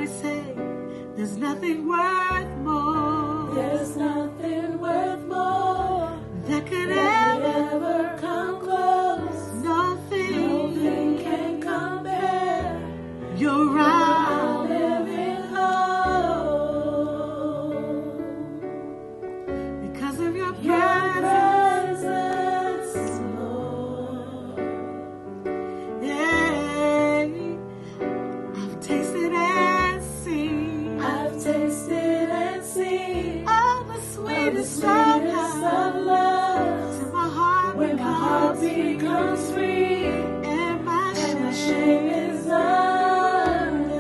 Everybody say, there's nothing worth more. There's nothing worth more that could ever come close. Nothing can compare. You're right. I live in hope Because of your presence, Lord. Yeah, I've tasted and seen. I've tasted and seen all the sweetest of love. To my heart when my heart becomes free and my shame is undone.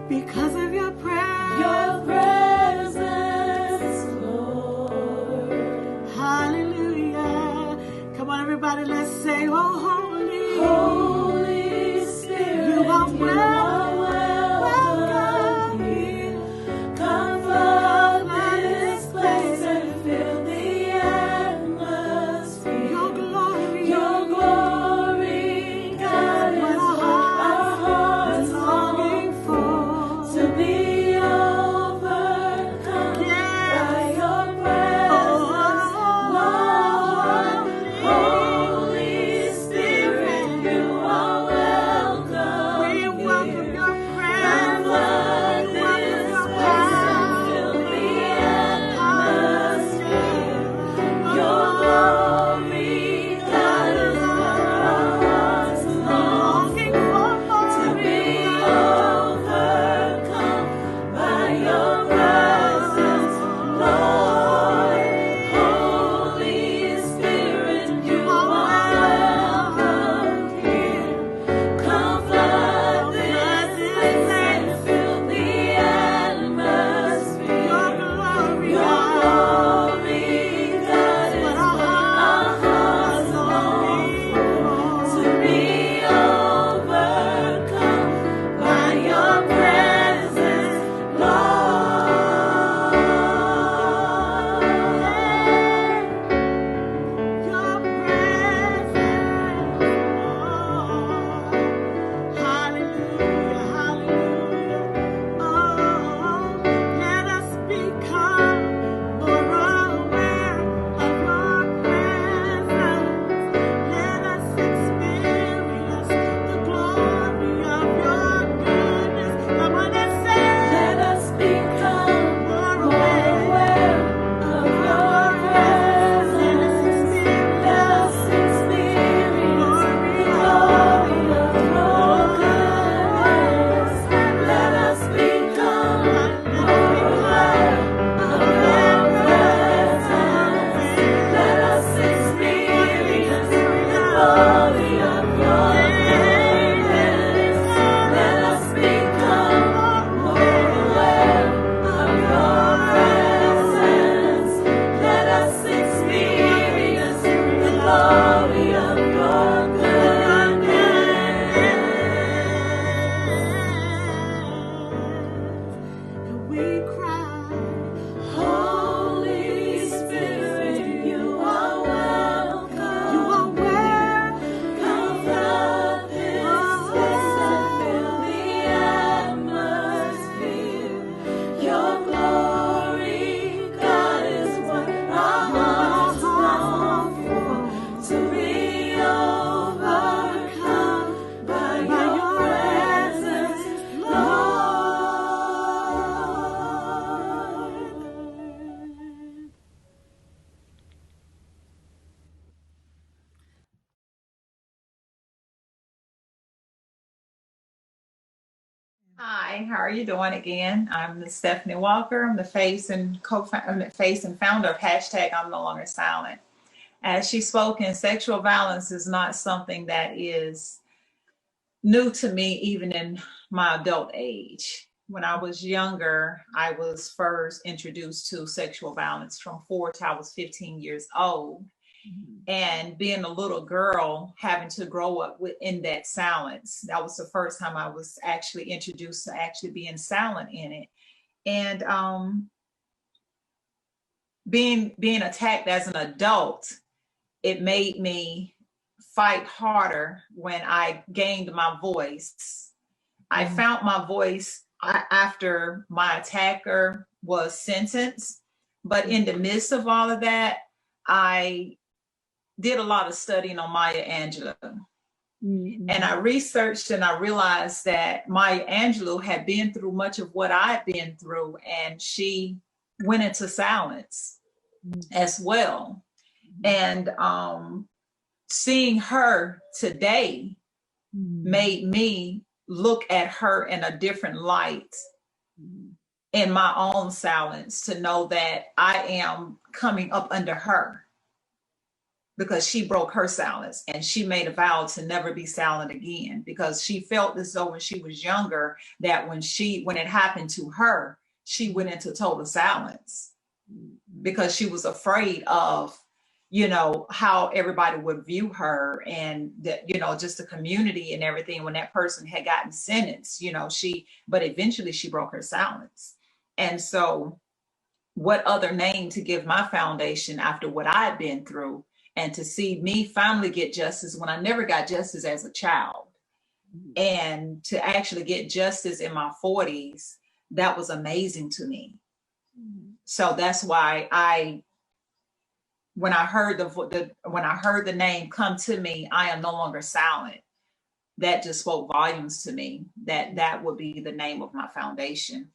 Because of your presence, Lord. Hallelujah. Come on, everybody, let's say, oh, holy, Holy Spirit, you are welcome here. Come flood this place and fill the atmosphere. Your glory, God, is what our hearts longing for. To be overcome by your presence, Lord. Holy Spirit, you are welcome. we welcome your Come presence. flood this place and fill the atmosphere. Your glory, God, is what our hearts long Longing for to be overcome by your presence, Lord. Holy Spirit, you are welcome here. Come flood this place and fill the atmosphere. Your glory, God, is what our hearts long for. To be overcome by your presence, Lord. Your presence, Lord. Hallelujah, hallelujah. Oh, let us become more aware of your presence. Let us experience the glory of your goodness. Come on and say, Let us become more more aware of your presence. Let us experience the glory of your goodness. Let us become more aware of your presence. Let us experience the glory of your goodness. Let us become more aware of your presence. Let us experience the glory of your goodness. we cry. Holy Spirit, you are welcome. You are where Come flood this place and fill the atmosphere. Your glory, God, is what our hearts long for. To be overcome by your presence, Lord. Hi, how are you doing again? I'm Stephanie Walker. I'm the face and founder of hashtag I'm No Longer Silent. As she spoke, sexual violence is not something that is new to me, even in my adult age. When I was younger, I was first introduced to sexual violence from 4 till I was 15 years old. And being a little girl, having to grow up in that silence, that was the first time I was actually introduced to actually being silent in it. And being attacked as an adult, it made me fight harder when I gained my voice. I found my voice after my attacker was sentenced. But in the midst of all of that, I did a lot of studying on Maya Angelou. And I researched and I realized that Maya Angelou had been through much of what I've been through, and she went into silence as well. And seeing her today made me look at her in a different light in my own silence, to know that I am coming up under her, because she broke her silence and she made a vow to never be silent again, because she felt as though when she was younger that when it happened to her, she went into total silence because she was afraid of, you know, how everybody would view her, and that, you know, just the community and everything when that person had gotten sentenced, you know, but eventually she broke her silence. And so what other name to give my foundation after what I'd been through, and to see me finally get justice when I never got justice as a child, and to actually get justice in my 40s, that was amazing to me. So that's why when I heard the name come to me, I am no longer silent, that just spoke volumes to me, that would be the name of my foundation.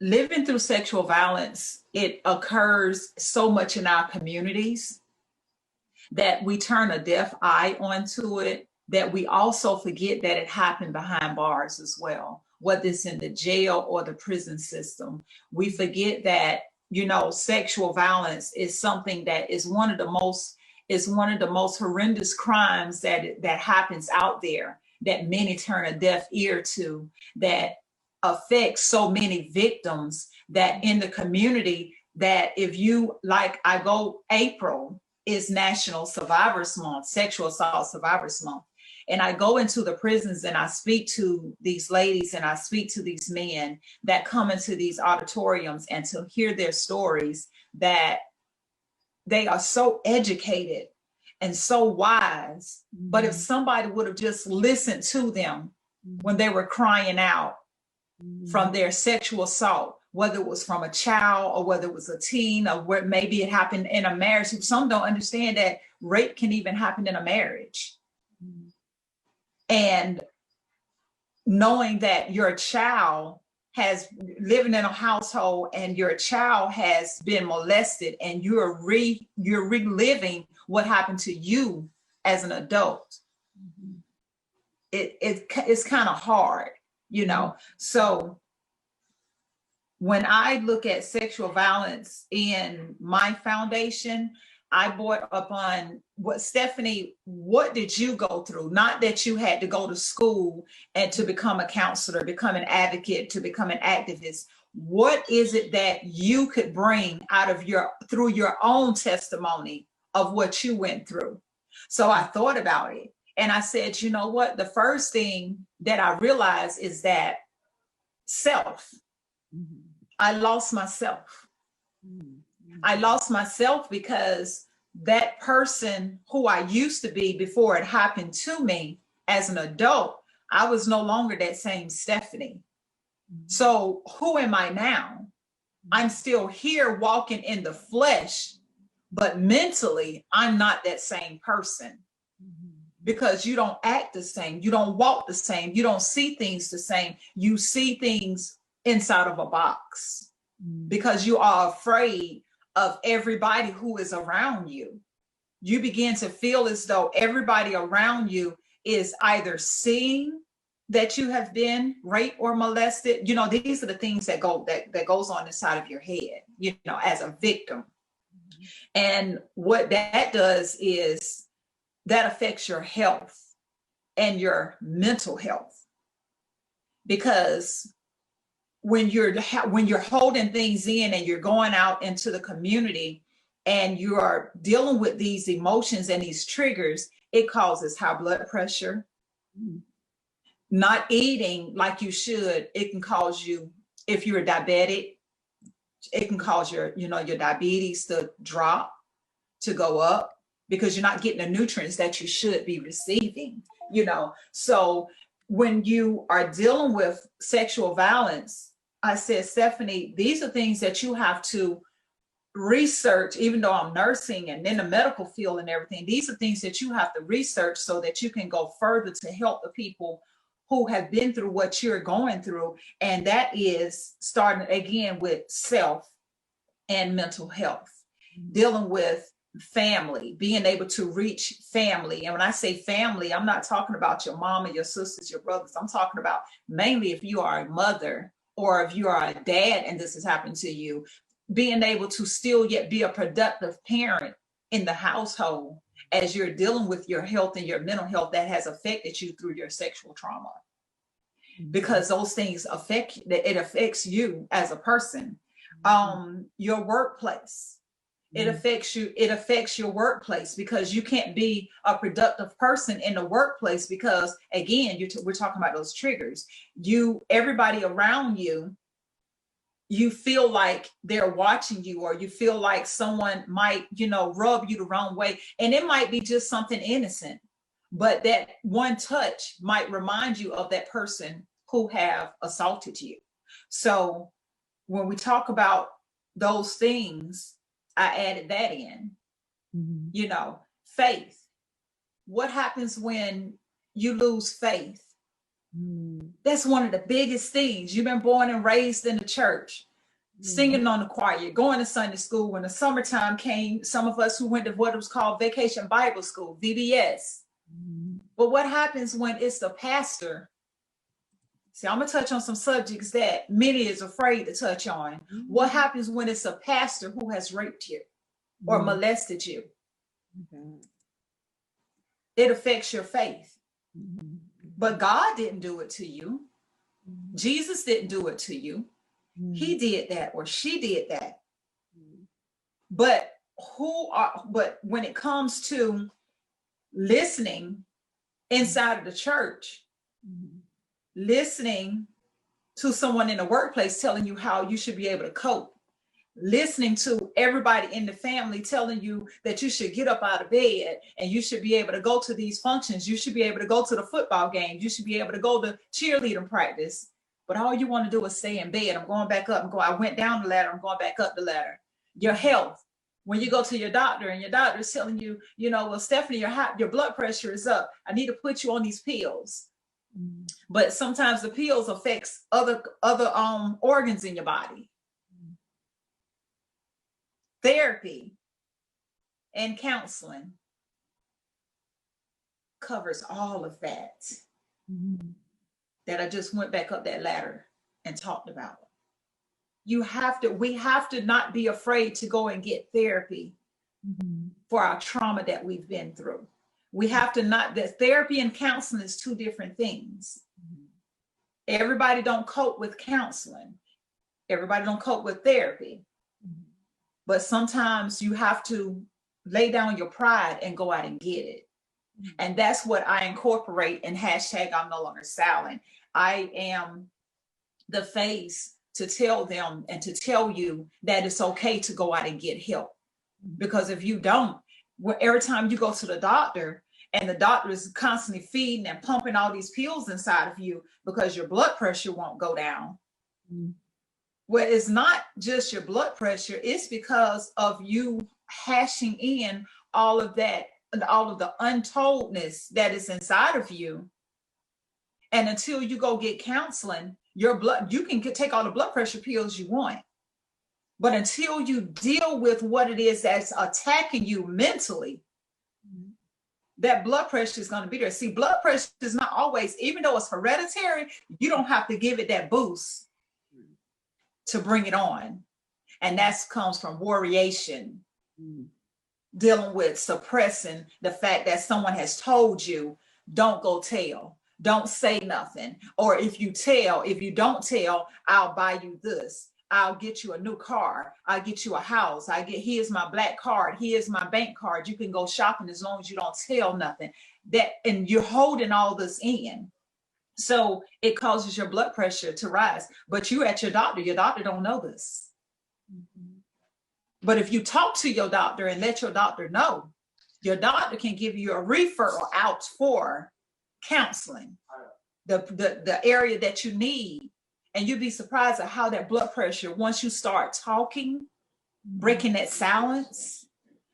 Living through sexual violence, it occurs so much in our communities that we turn a deaf eye onto it, that we also forget that it happened behind bars as well, whether it's in the jail or the prison system. We forget that, you know, sexual violence is something that is one of the most horrendous crimes that happens out there, that many turn a deaf ear to, that affects so many victims, that in the community, that if you, like, April is National Survivors Month, Sexual Assault Survivors Month. And I go into the prisons and I speak to these ladies and I speak to these men that come into these auditoriums, and to hear their stories, that they are so educated and so wise. But if somebody would have just listened to them when they were crying out from their sexual assault, whether it was from a child or whether it was a teen, or where maybe it happened in a marriage. Some don't understand that rape can even happen in a marriage. And knowing that your child has living in a household and your child has been molested, and you're reliving what happened to you as an adult, it's kind of hard, you know. So when I look at sexual violence in my foundation, I brought up on Stephanie, what did you go through? Not that you had to go to school and to become a counselor, become an advocate, to become an activist. What is it that you could bring out of through your own testimony of what you went through? So I thought about it, and I said, you know what? The first thing that I realized is that self. I lost myself. I lost myself because that person who I used to be before it happened to me as an adult, I was no longer that same Stephanie. So who am I now? I'm still here walking in the flesh, but mentally, I'm not that same person, because you don't act the same. You don't walk the same. You don't see things the same. You see things inside of a box because you are afraid of everybody who is around you. You begin to feel as though everybody around you is either seeing that you have been raped or molested. You know, these are the things that goes on inside of your head, you know, as a victim. And what that does is that affects your health and your mental health, because when you're holding things in and you're going out into the community and you are dealing with these emotions and these triggers, it causes high blood pressure. Not eating like you should, it can cause you, if you're diabetic, it can cause your diabetes to drop, to go up, because you're not getting the nutrients that you should be receiving, you know. So when you are dealing with sexual violence, I said, Stephanie, these are things that you have to research. Even though I'm nursing and in the medical field and everything, these are things that you have to research so that you can go further to help the people who have been through what you're going through. And that is starting again with self and mental health, dealing with family, being able to reach family. And when I say family, I'm not talking about your mom and your sisters, your brothers. I'm talking about mainly if you are a mother or if you are a dad and this has happened to you, being able to still yet be a productive parent in the household as you're dealing with your health and your mental health that has affected you through your sexual trauma. Because those things it affects you as a person. Your workplace, it affects your workplace, because you can't be a productive person in the workplace because, again, we're talking about those triggers. Everybody around you, you feel like they're watching you, or you feel like someone might, rub you the wrong way. And it might be just something innocent, but that one touch might remind you of that person who have assaulted you. So when we talk about those things, I added that in. Faith. What happens when you lose faith? That's one of the biggest things. You've been born and raised in the church, singing on the choir, going to Sunday school. When the summertime came, some of us who went to what was called Vacation Bible School, VBS. But what happens when it's the pastor? See, I'm going to touch on some subjects that many is afraid to touch on. What happens when it's a pastor who has raped you or molested you? It affects your faith. But God didn't do it to you. Jesus didn't do it to you. He did that, or she did that. But when it comes to listening inside of the church, listening to someone in the workplace telling you how you should be able to cope, listening to everybody in the family telling you that you should get up out of bed and you should be able to go to these functions, you should be able to go to the football games, you should be able to go to cheerleading practice, but all you want to do is stay in bed. I'm going back up. I went down the ladder. I'm going back up the ladder. Your health. When you go to your doctor and your doctor is telling you, well, Stephanie, your blood pressure is up. I need to put you on these pills. But sometimes the pills affects other organs in your body. Therapy and counseling covers all of that. That I just went back up that ladder and talked about. We have to not be afraid to go and get therapy for our trauma that we've been through. We have to that therapy and counseling is two different things. Everybody don't cope with counseling. Everybody don't cope with therapy. But sometimes you have to lay down your pride and go out and get it. And that's what I incorporate in #IamNoLongerSilent. I am the face to tell them and to tell you that it's okay to go out and get help. Because if you don't, every time you go to the doctor and the doctor is constantly feeding and pumping all these pills inside of you because your blood pressure won't go down. Well, it's not just your blood pressure. It's because of you hashing in all of that, all of the untoldness that is inside of you. And until you go get counseling, you can take all the blood pressure pills you want. But until you deal with what it is that's attacking you mentally, that blood pressure is going to be there. See, blood pressure is not always, even though it's hereditary, you don't have to give it that boost to bring it on. And that comes from variation, dealing with suppressing the fact that someone has told you, don't go tell, don't say nothing. Or if you don't tell, I'll buy you this. I'll get you a new car. I'll get you a house. Here's my black card. Here's my bank card. You can go shopping as long as you don't tell nothing. And you're holding all this in. So it causes your blood pressure to rise. But you at your doctor don't know this. But if you talk to your doctor and let your doctor know, your doctor can give you a referral out for counseling. the area that you need. And you'd be surprised at how that blood pressure, once you start talking, breaking that silence,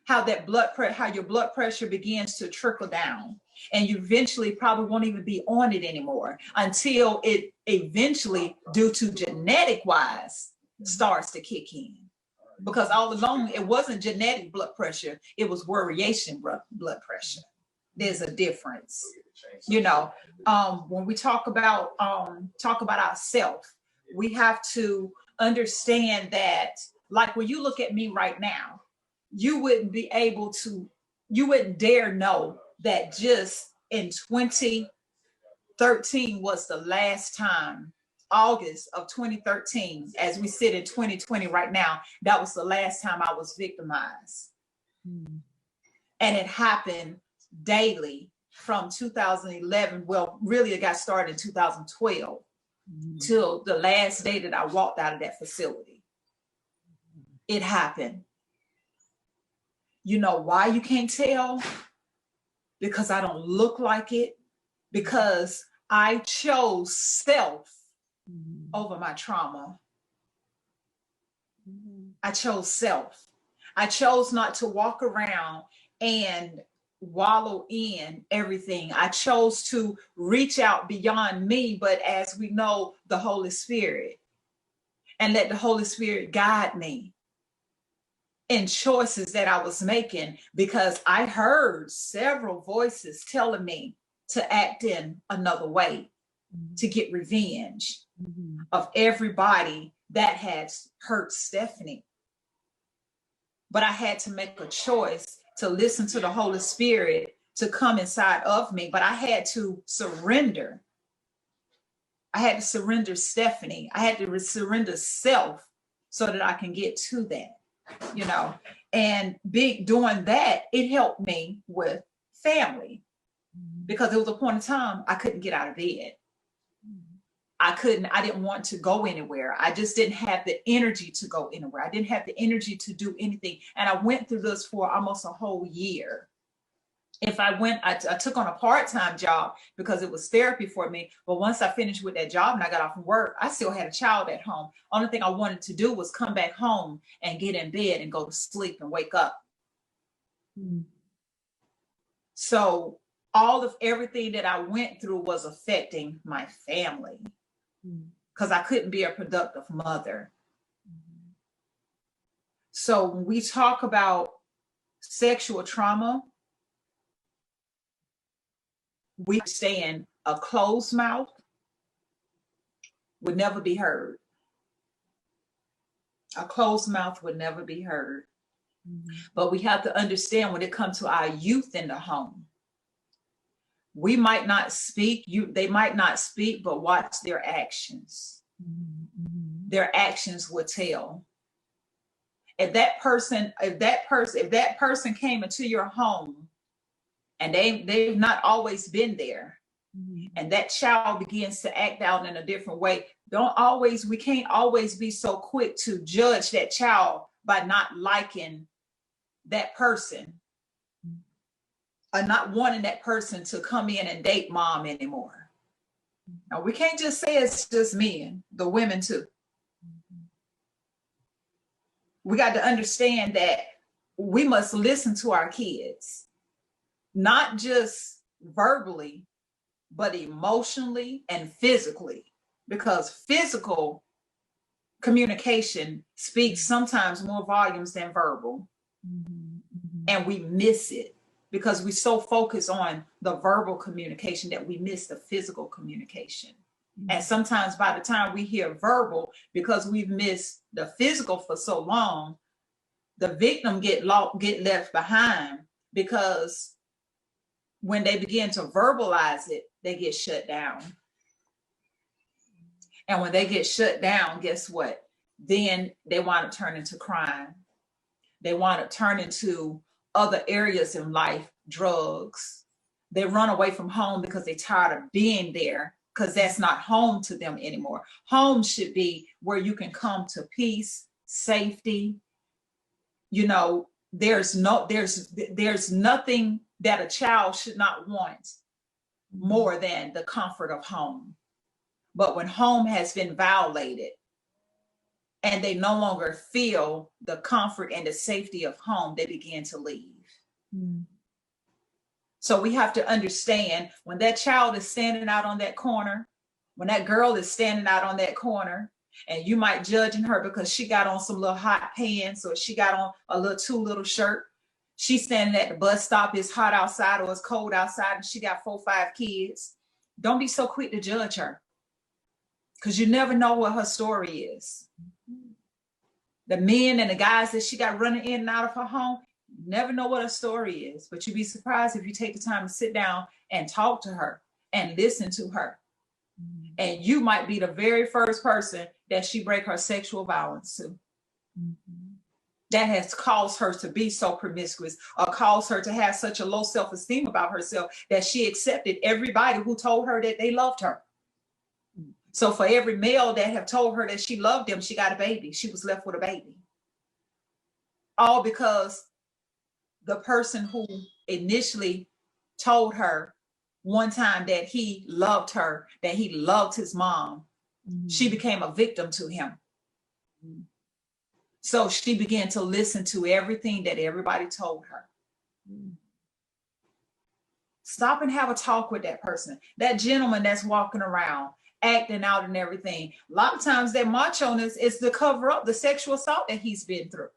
how your blood pressure begins to trickle down. And you eventually probably won't even be on it anymore until it eventually, due to genetic wise, starts to kick in. Because all along, it wasn't genetic blood pressure, it was variation blood pressure. There's a difference. You know, when we talk about ourselves, we have to understand that, like when you look at me right now, you wouldn't dare know that just in 2013 was the last time, August of 2013, as we sit in 2020 right now, that was the last time I was victimized. And it happened daily from 2011. Well, really it got started in 2012 till the last day that I walked out of that facility. It happened. You know why you can't tell? Because I don't look like it. Because I chose self over my trauma. I chose self. I chose not to walk around and wallow in everything. I chose to reach out beyond me, but as we know, the Holy Spirit, and let the Holy Spirit guide me in choices that I was making, because I heard several voices telling me to act in another way, to get revenge of everybody that had hurt Stephanie. But I had to make a choice to listen to the Holy Spirit to come inside of me. But I had to surrender. I had to surrender Stephanie. I had to surrender self so that I can get to that, you know. And doing that, it helped me with family, because there was a point in time I couldn't get out of bed. I didn't want to go anywhere. I just didn't have the energy to go anywhere. I didn't have the energy to do anything. And I went through this for almost a whole year. I took on a part-time job because it was therapy for me. But once I finished with that job and I got off from work, I still had a child at home. Only thing I wanted to do was come back home and get in bed and go to sleep and wake up. So everything that I went through was affecting my family, because I couldn't be a productive mother. So when we talk about sexual trauma, we understand a closed mouth would never be heard. A closed mouth would never be heard. But we have to understand, when it comes to our youth in the home, we might not speak, they might not speak, but watch their actions. Their actions will tell. If that person came into your home and they've not always been there, and that child begins to act out in a different way, we can't always be so quick to judge that child by not liking that person, or not wanting that person to come in and date mom anymore. Now, we can't just say it's just men, the women too. We got to understand that we must listen to our kids, not just verbally, but emotionally and physically, because physical communication speaks sometimes more volumes than verbal. And we miss it because we so focus on the verbal communication that we miss the physical communication. And sometimes by the time we hear verbal, because we've missed the physical for so long, the victim get left behind, because when they begin to verbalize it, they get shut down. And when they get shut down, guess what? Then they want to turn into crime. They want to turn into other areas in life, drugs. They run away from home because they're tired of being there, because that's not home to them anymore. Home should be where you can come to peace, safety. You know, there's nothing that a child should not want more than the comfort of home. But when home has been violated and they no longer feel the comfort and the safety of home, they begin to leave. So we have to understand when that child is standing out on that corner, when that girl is standing out on that corner, and you might judging her because she got on some little hot pants or she got on a little too little shirt. She's standing at the bus stop, it's hot outside or it's cold outside, and she got 4 or 5 kids. Don't be so quick to judge her, because you never know what her story is. The men and the guys that she got running in and out of her home, never know what her story is. But you'd be surprised if you take the time to sit down and talk to her and listen to her. And you might be the very first person that she break her sexual violence to. That has caused her to be so promiscuous, or caused her to have such a low self-esteem about herself that she accepted everybody who told her that they loved her. So for every male that have told her that she loved them, she got a baby. She was left with a baby. All because the person who initially told her one time that he loved her, that he loved his mom, she became a victim to him. So she began to listen to everything that everybody told her. Stop and have a talk with that person. That gentleman that's walking around, acting out and everything. A lot of times that macho-ness is to cover up the sexual assault that he's been through.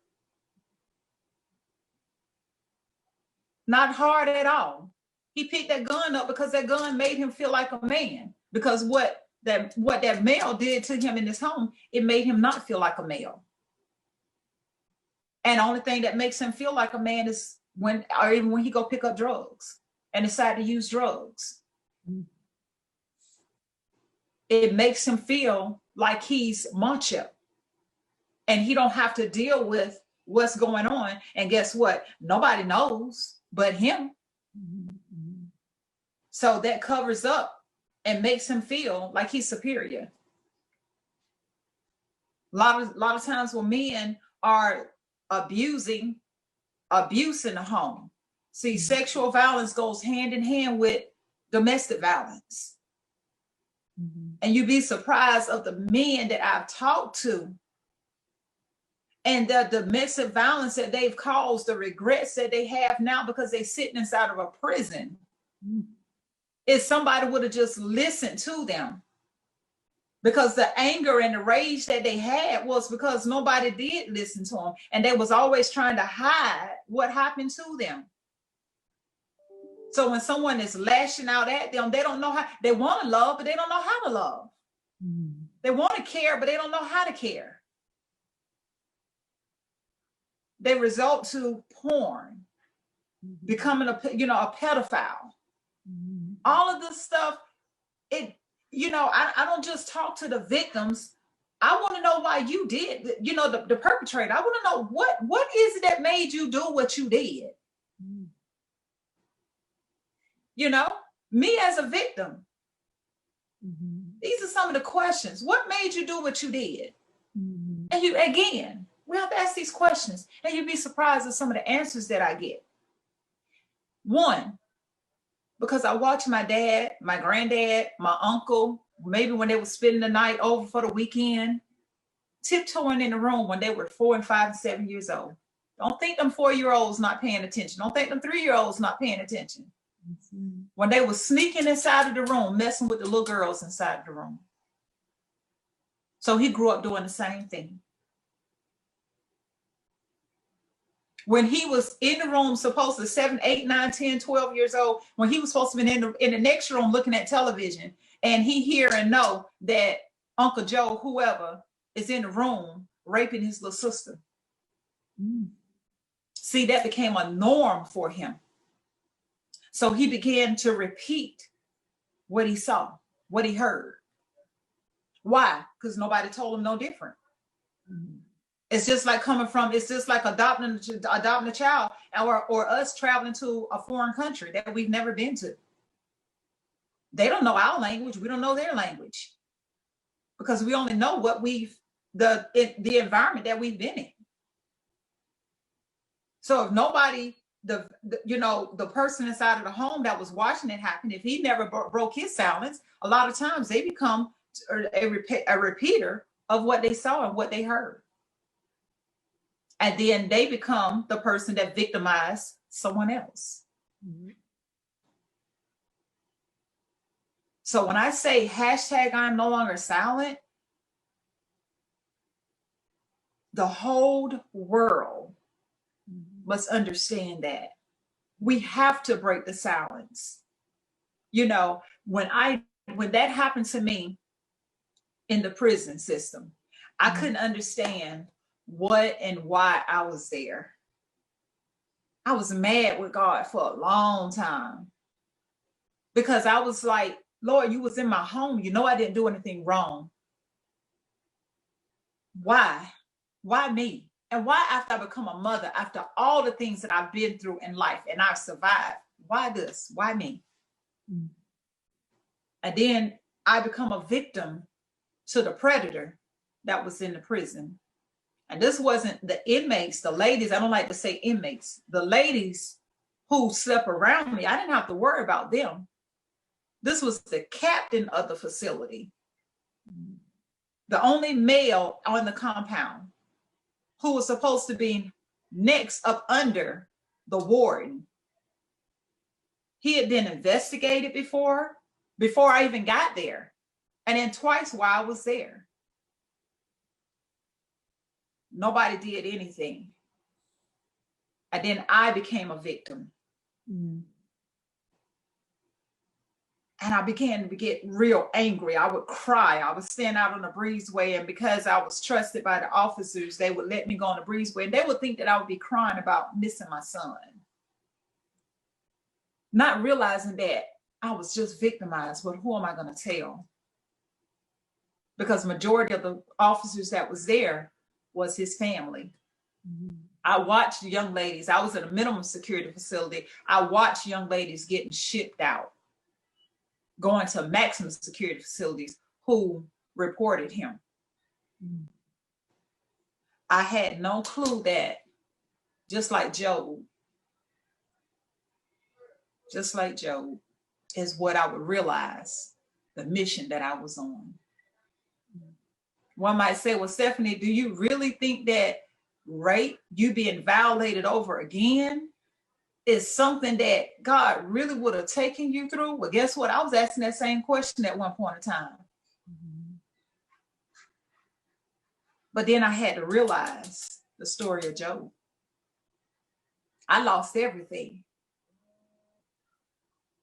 Not hard at all. He picked that gun up because that gun made him feel like a man. Because what that male did to him in his home, it made him not feel like a male. And the only thing that makes him feel like a man is when he go pick up drugs and decide to use drugs. It makes him feel like he's macho. And he don't have to deal with what's going on. And guess what? Nobody knows but him. So that covers up and makes him feel like he's superior. A lot of times when men are abuse in the home. See, sexual violence goes hand in hand with domestic violence. And you'd be surprised of the men that I've talked to and the domestic violence that they've caused, the regrets that they have now because they're sitting inside of a prison. If somebody would have just listened to them, because the anger and the rage that they had was because nobody did listen to them, and they was always trying to hide what happened to them. So when someone is lashing out at them, they don't know how. They want to love, but they don't know how to love. They want to care, but they don't know how to care. They result to porn, becoming a pedophile. All of this stuff, I don't just talk to the victims. I want to know why you did, the perpetrator. I want to know what is it that made you do what you did? Me as a victim. These are some of the questions. What made you do what you did? And we have to ask these questions, and you'd be surprised at some of the answers that I get. One, because I watched my dad, my granddad, my uncle, maybe when they were spending the night over for the weekend, tiptoeing in the room when they were 4 and 5 and 7 years old. Don't think them 4-year-olds not paying attention. Don't think them 3-year-olds not paying attention. When they were sneaking inside of the room, messing with the little girls inside of the room. So he grew up doing the same thing. When he was in the room, supposed to 7, 8, 9, 10, 12 years old, when he was supposed to be in the next room looking at television, and he hear and know that Uncle Joe, whoever, is in the room raping his little sister. See, that became a norm for him. So he began to repeat what he saw, what he heard. Why? Because nobody told him no different. It's just like adopting a child, or us traveling to a foreign country that we've never been to. They don't know our language. We don't know their language, because we only know what the environment that we've been in. So if nobody the person inside of the home that was watching it happen, if he never broke his silence, a lot of times they become a repeater of what they saw and what they heard. And then they become the person that victimized someone else. Mm-hmm. So when I say hashtag I'm no longer silent, the whole world must understand that we have to break the silence. You know, when that happened to me in the prison system, I couldn't understand what and why I was there. I was mad with God for a long time because I was like, Lord, you was in my home. You know I didn't do anything wrong. Why? Why me? And why, after I become a mother, after all the things that I've been through in life and I've survived, why this? Why me? Mm. And then I become a victim to the predator that was in the prison. And this wasn't the inmates, the ladies. I don't like to say inmates. The ladies who slept around me, I didn't have to worry about them. This was the captain of the facility, the only male on the compound, who was supposed to be next up under the warden. He had been investigated before I even got there. And then twice while I was there. Nobody did anything. And then I became a victim. Mm. And I began to get real angry. I would cry. I would stand out on the breezeway. And because I was trusted by the officers, they would let me go on the breezeway. And they would think that I would be crying about missing my son. Not realizing that I was just victimized. But who am I going to tell? Because majority of the officers that was there was his family. Mm-hmm. I watched young ladies. I was at a minimum security facility. I watched young ladies getting shipped out, going to maximum security facilities who reported him. Mm. I had no clue that, just like Job, is what I would realize the mission that I was on. One might say, well, Stephanie, do you really think that rape, you being violated over again, is something that God really would have taken you through? Well, guess what? I was asking that same question at one point in time. Mm-hmm. But then I had to realize the story of Job. I lost everything.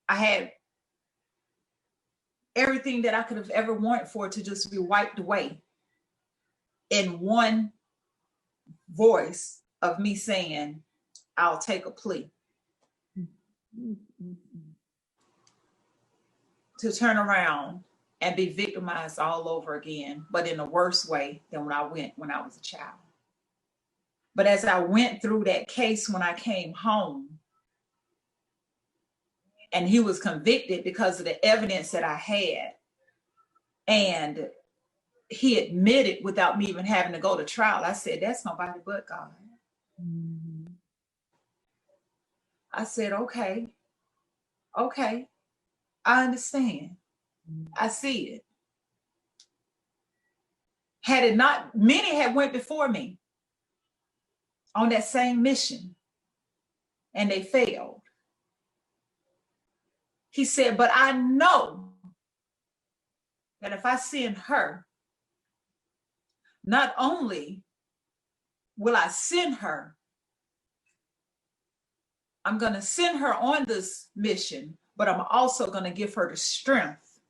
I had everything that I could have ever wanted for it to just be wiped away in one voice of me saying, I'll take a plea. To turn around and be victimized all over again, but in a worse way than when I was a child. But as I went through that case when I came home, and he was convicted because of the evidence that I had, and he admitted without me even having to go to trial, I said, that's nobody but God. Mm-hmm. I said, okay, I understand. I see it. Had it not, many had went before me on that same mission, and they failed. He said, but I know that if I send her, not only will I send her, I'm going to send her on this mission, but I'm also going to give her the strength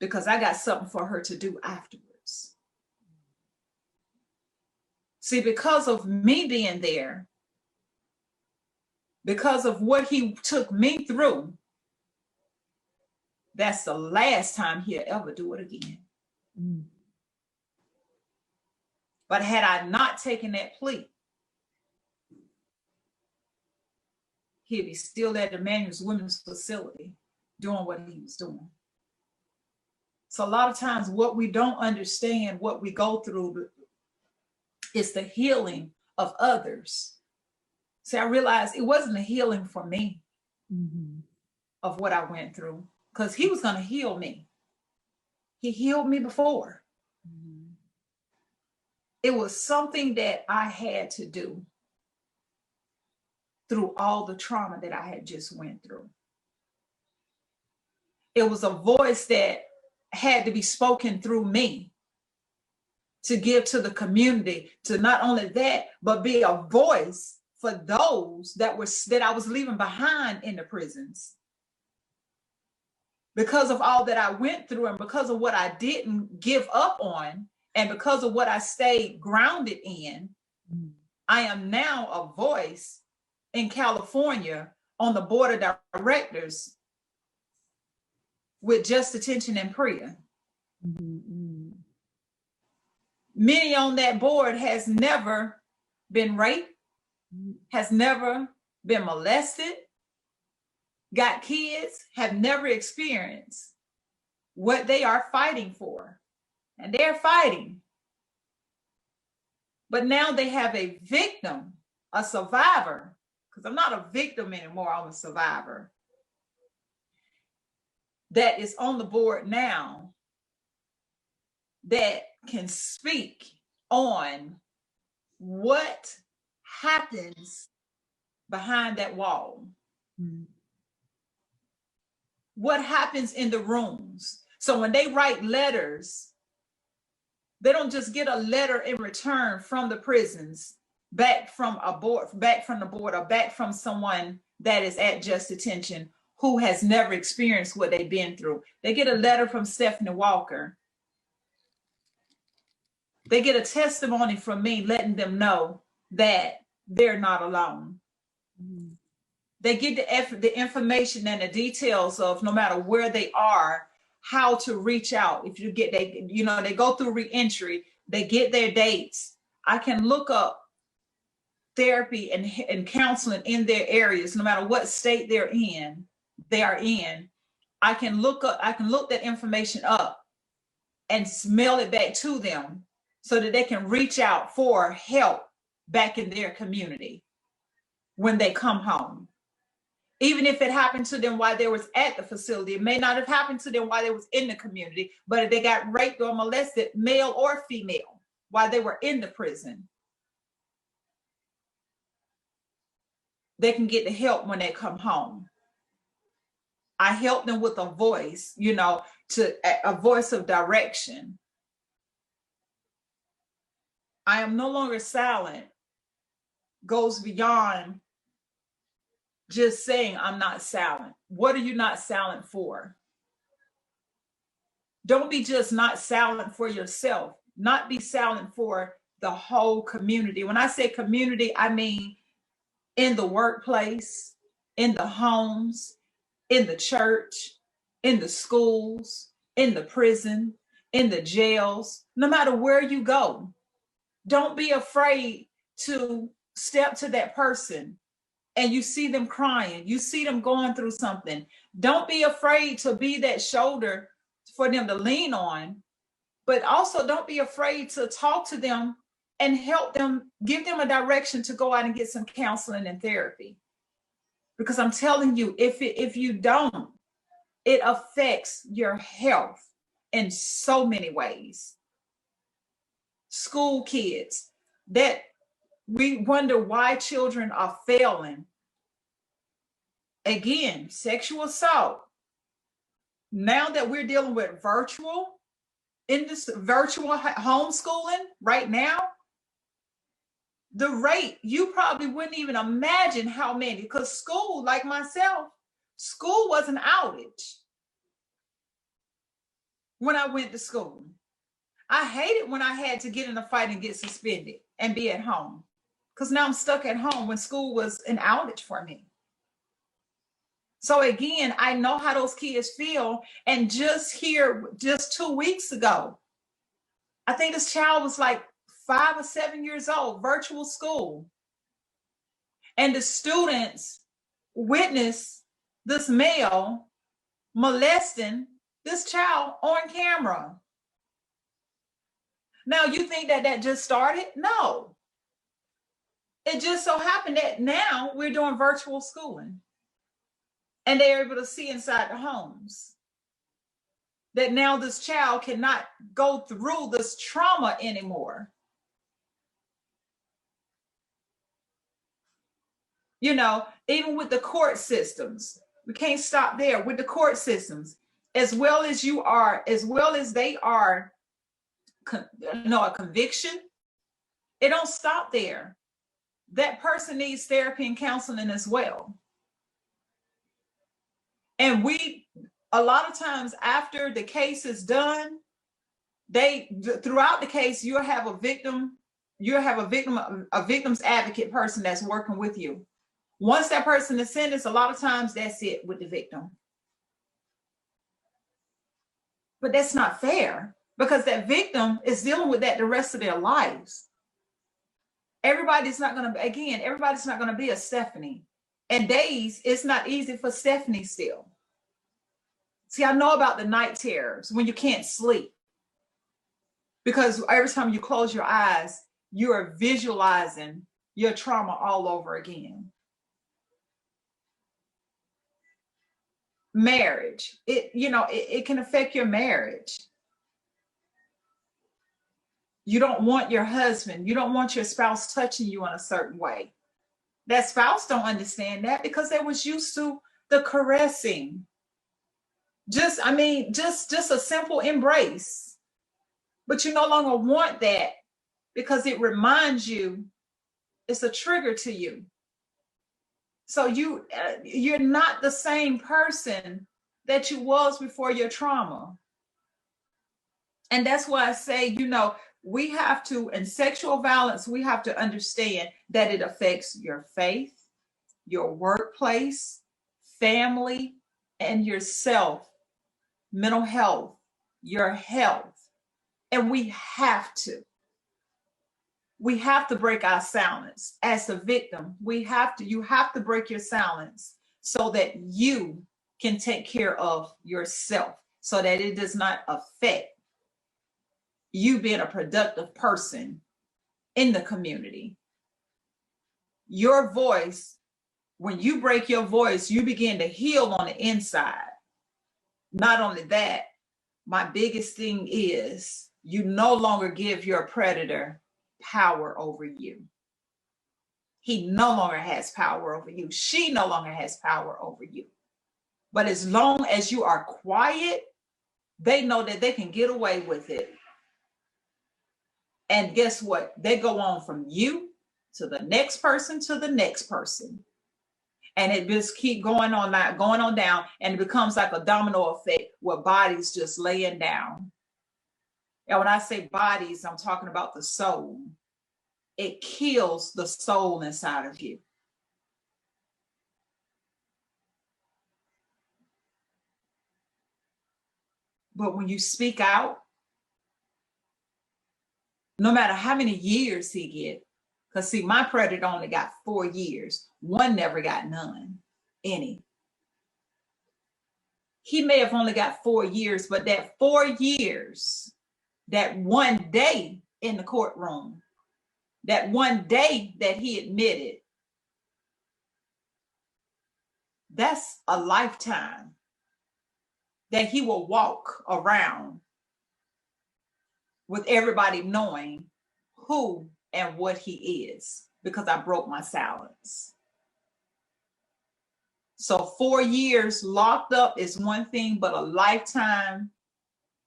because I got something for her to do afterwards. See, because of me being there, because of what he took me through, that's the last time he'll ever do it again. Mm. But had I not taken that plea, he'd be still at the Emmanuel's Women's Facility doing what he was doing. So a lot of times what we don't understand, what we go through, is the healing of others. See, I realized it wasn't a healing for me of what I went through, because he was going to heal me. He healed me before. It was something that I had to do through all the trauma that I had just went through. It was a voice that had to be spoken through me to give to the community, to not only that, but be a voice for those that I was leaving behind in the prisons. Because of all that I went through, and because of what I didn't give up on, and because of what I stayed grounded in, I am now a voice in California on the board of directors with Just Attention and Priya. Many on that board has never been raped, has never been molested, got kids, have never experienced what they are fighting for. And they're fighting. But now they have a victim, a survivor, because I'm not a victim anymore, I'm a survivor, that is on the board now that can speak on what happens behind that wall. What happens in the rooms. So when they write letters, they don't just get a letter in return from the prisons, back from the board, or back from someone that is at Just Attention who has never experienced what they've been through. They get a letter from Stephanie Walker. They get a testimony from me letting them know that they're not alone. They get the information and the details of, no matter where they are, how to reach out. If you get, they go through reentry, they get their dates. I can look up therapy and counseling in their areas, no matter what state they are in. I can look that information up and mail it back to them so that they can reach out for help back in their community when they come home. Even if it happened to them while they was at the facility, it may not have happened to them while they was in the community, but if they got raped or molested, male or female, while they were in the prison, they can get the help when they come home. I help them with a voice, to a voice of direction. I am no longer silent goes beyond just saying I'm not silent. What are you not silent for? Don't be just not silent for yourself. Not be silent for the whole community. When I say community, I mean in the workplace, in the homes, in the church, in the schools, in the prison, in the jails, no matter where you go. Don't be afraid to step to that person and you see them crying, you see them going through something. Don't be afraid to be that shoulder for them to lean on, but also don't be afraid to talk to them and help them, give them a direction to go out and get some counseling and therapy. Because I'm telling you, if you don't, it affects your health in so many ways. School kids, that we wonder why children are failing. Again, sexual assault. Now that we're dealing with virtual homeschooling right now, the rate, you probably wouldn't even imagine how many, because school, like myself, school was an outage when I went to school. I hated when I had to get in a fight and get suspended and be at home, because now I'm stuck at home when school was an outage for me. So again, I know how those kids feel. And just 2 weeks ago, I think this child was like 5 or 7 years old, virtual school. And the students witnessed this male molesting this child on camera. Now, you think that just started? No. It just so happened that now we're doing virtual schooling and they're able to see inside the homes. That now this child cannot go through this trauma anymore. You know, even with the court systems, we can't stop there with the court systems, as well as they are, a conviction. It don't stop there. That person needs therapy and counseling as well. And a lot of times after the case is done, throughout the case, you'll have a victim's advocate person that's working with you. Once that person is sentenced, a lot of times that's it with the victim. But that's not fair, because that victim is dealing with that the rest of their lives. Everybody's not going to be a Stephanie. And days, it's not easy for Stephanie still. See, I know about the night terrors when you can't sleep. Because every time you close your eyes, you are visualizing your trauma all over again. Marriage, it can affect your marriage. You don't want your husband, you don't want your spouse touching you in a certain way. That spouse don't understand that because they was used to the caressing. Just a simple embrace. But you no longer want that because it reminds you, it's a trigger to you. So you're not the same person that you was before your trauma. And that's why I say, we have to, in sexual violence, we have to understand that it affects your faith, your workplace, family, and yourself, mental health, your health. And we have to break our silence. As the victim, you have to break your silence so that you can take care of yourself, so that it does not affect you being a productive person in the community. Your voice, when you break your voice, you begin to heal on the inside. Not only that, my biggest thing is you no longer give your predator power over you. He no longer has power over you. She no longer has power over you. But as long as you are quiet, they know that they can get away with it. And guess what? They go on from you to the next person to the next person. And it just keep going on down, and it becomes like a domino effect where bodies just laying down. And when I say bodies, I'm talking about the soul. It kills the soul inside of you. But when you speak out, no matter how many years he get, because see, my predator only got 4 years. One never got any. He may have only got 4 years, but that 4 years, that one day in the courtroom, that one day that he admitted, that's a lifetime that he will walk around with everybody knowing who and what he is, because I broke my silence. So 4 years locked up is one thing, but a lifetime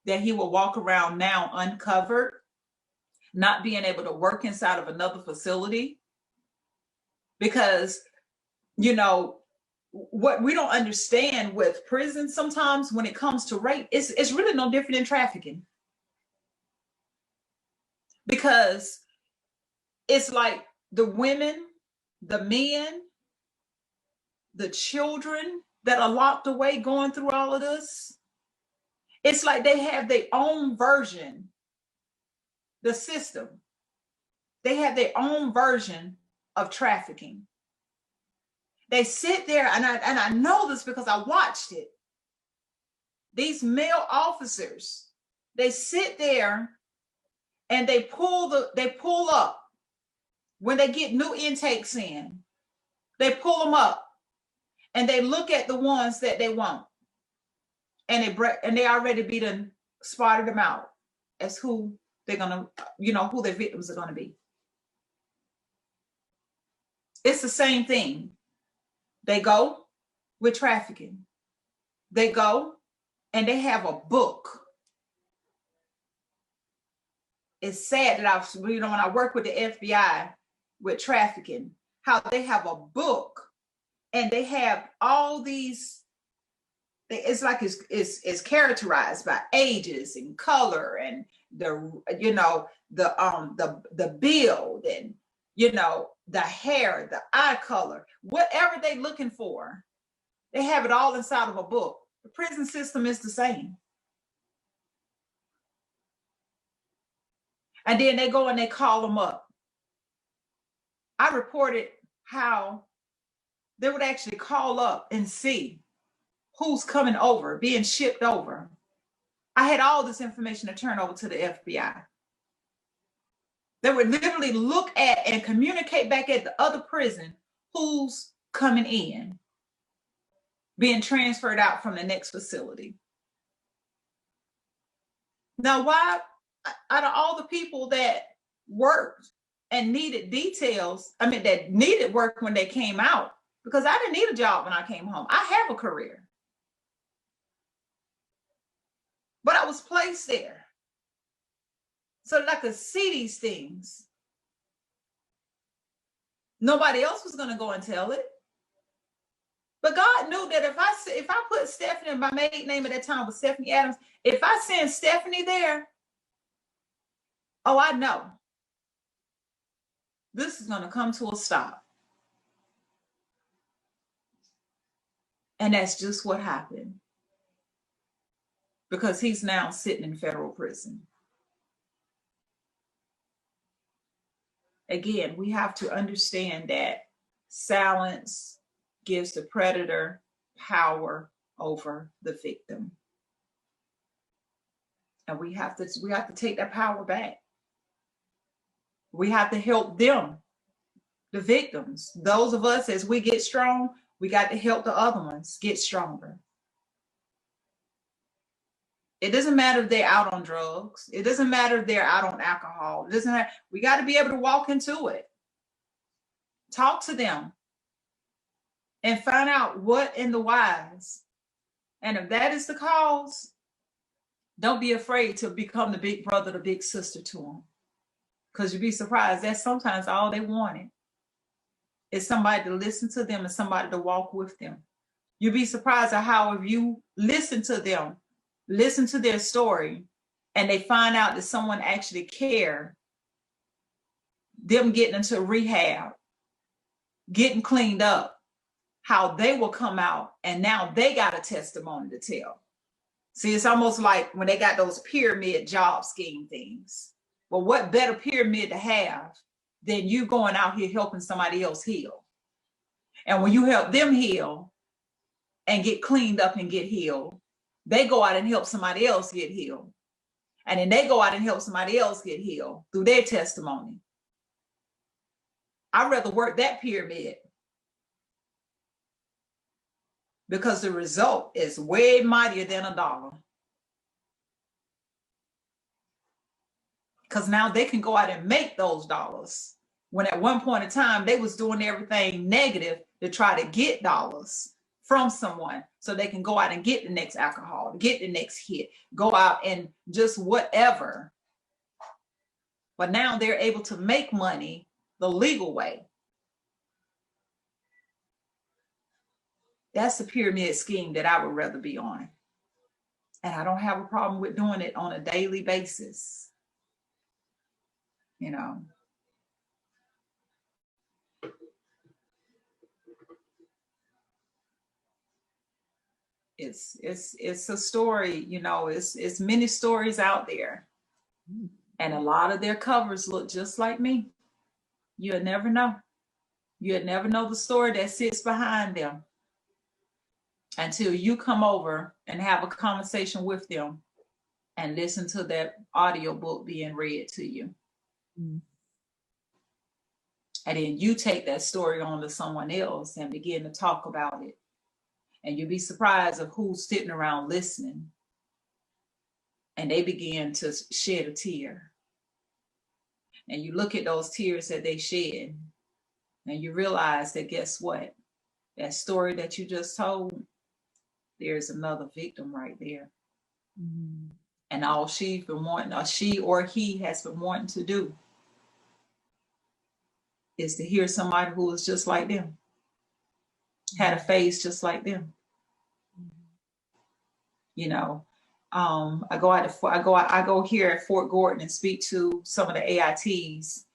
that he will walk around now uncovered, not being able to work inside of another facility. Because, what we don't understand with prison sometimes when it comes to rape, it's really no different than trafficking. Because it's like the women, the men, the children that are locked away going through all of this, it's like they have their own version, the system. They have their own version of trafficking. They sit there, and I know this because I watched it. These male officers, they sit there and they pull up when they get new intakes in, they pull them up and they look at the ones that they want, and they already be done spotted them out as who they're gonna, who their victims are gonna be. It's the same thing. They go with trafficking. They go and they have a book. It's sad that when I work with the FBI with trafficking, how they have a book and they have all these, it's like it's characterized by ages and color and the build and the hair, the eye color, whatever they're looking for, they have it all inside of a book. The prison system is the same. And then they go and they call them up. I reported how they would actually call up and see who's coming over, being shipped over. I had all this information to turn over to the FBI. They would literally look at and communicate back at the other prison who's coming in, being transferred out from the next facility. Now, why, out of all the people that worked and needed details, that needed work when they came out, because I didn't need a job when I came home. I have a career. But I was placed there so that I could see these things. Nobody else was going to go and tell it. But God knew that if I put Stephanie, my maiden name at that time was Stephanie Adams, if I send Stephanie there, oh, I know this is going to come to a stop. And that's just what happened. Because he's now sitting in federal prison. Again, we have to understand that silence gives the predator power over the victim. And we have to take that power back. We have to help them, the victims. Those of us, as we get strong, we got to help the other ones get stronger. It doesn't matter if they're out on drugs. It doesn't matter if they're out on alcohol. It doesn't matter. We got to be able to walk into it. Talk to them and find out what and the whys. And if that is the cause, don't be afraid to become the big brother, the big sister to them. Because you'd be surprised. That's sometimes all they wanted is somebody to listen to them and somebody to walk with them. You'd be surprised at how if you listen to them, listen to their story, and they find out that someone actually cared, them getting into rehab, getting cleaned up, how they will come out and now they got a testimony to tell. See, it's almost like when they got those pyramid job scheme things. Well, what better pyramid to have than you going out here helping somebody else heal? And when you help them heal and get cleaned up and get healed, they go out and help somebody else get healed. And then they go out and help somebody else get healed through their testimony. I'd rather work that pyramid because the result is way mightier than $1. Because now they can go out and make those dollars. When at one point in time, they was doing everything negative to try to get dollars from someone so they can go out and get the next alcohol, get the next hit, go out and just whatever. But now they're able to make money the legal way. That's the pyramid scheme that I would rather be on. And I don't have a problem with doing it on a daily basis. It's a story, it's many stories out there. And a lot of their covers look just like me. You'll never know. You'll never know the story that sits behind them until you come over and have a conversation with them and listen to that audio book being read to you. And then you take that story on to someone else and begin to talk about it. And you'd be surprised of who's sitting around listening. And they begin to shed a tear. And you look at those tears that they shed, and you realize that, guess what? That story that you just told, there's another victim right there. Mm-hmm. And all she's been wanting, or she or he has been wanting to do, is to hear somebody who is just like them, had a face just like them. You know, I go here at Fort Gordon and speak to some of the AITs,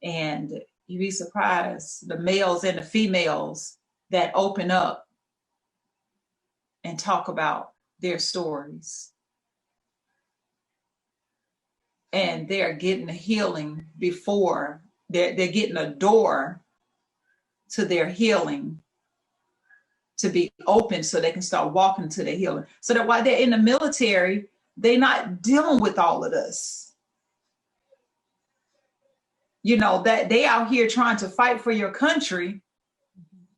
and you'd be surprised the males and the females that open up and talk about their stories. And they're getting a healing before they're getting a door to their healing to be open, so they can start walking to the healing. So that while they're in the military, they're not dealing with all of this. You know, that they out here trying to fight for your country,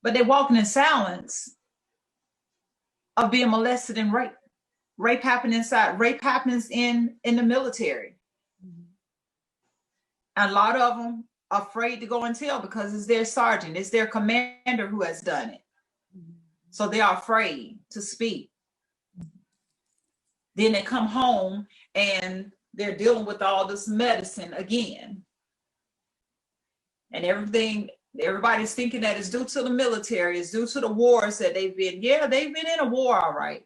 but they're walking in silence of being molested and raped. Rape happens inside. Rape happens in the military. And a lot of them are afraid to go and tell because it's their sergeant, it's their commander who has done it. So they are afraid to speak. Then they come home and they're dealing with all this medicine again. And everybody's thinking that it's due to the military, it's due to the wars that they've been. Yeah, they've been in a war, all right.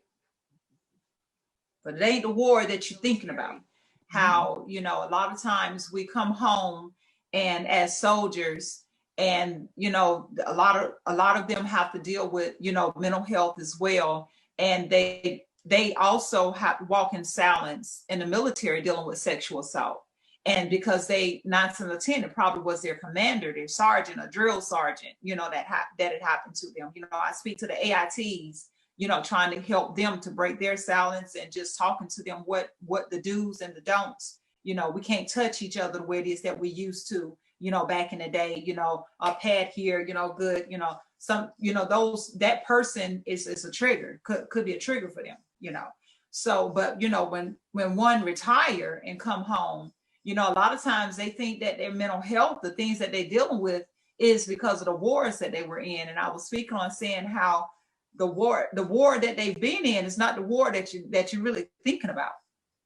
But it ain't the war that you're thinking about. How, you know, a lot of times we come home and as soldiers, and, you know, a lot of them have to deal with, you know, mental health as well. And they also have to walk in silence in the military dealing with sexual assault. And because 9 times out of 10, it probably was their commander, their sergeant, a drill sergeant, you know, that it happened to them. You know, I speak to the AITs, you know, trying to help them to break their silence and just talking to them what the do's and the don'ts. You know, we can't touch each other the way it is that we used to, you know, back in the day, you know, a pad here, you know, good, you know, some, you know, that person is a trigger, could be a trigger for them, you know. So, but, you know, when one retire and come home, you know, a lot of times they think that their mental health, the things that they're dealing with, is because of the wars that they were in. And I was speaking on saying how the war that they've been in is not the war that you're really thinking about.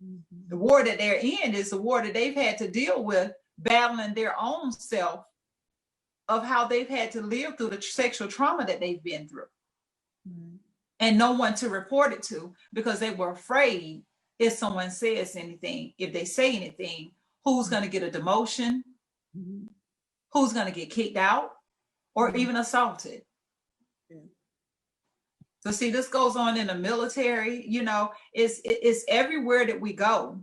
Mm-hmm. The war that they're in is the war that they've had to deal with, battling their own self of how they've had to live through the sexual trauma that they've been through. Mm-hmm. And no one to report it to, because they were afraid if someone says anything, if they say anything, who's going to get a demotion, mm-hmm. who's going to get kicked out, or mm-hmm. even assaulted. Yeah. So see, this goes on in the military, you know, it's everywhere that we go.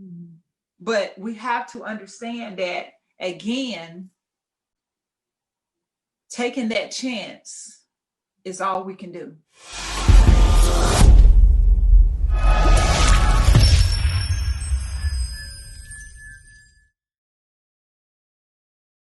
Mm-hmm. But we have to understand that, again, taking that chance is all we can do.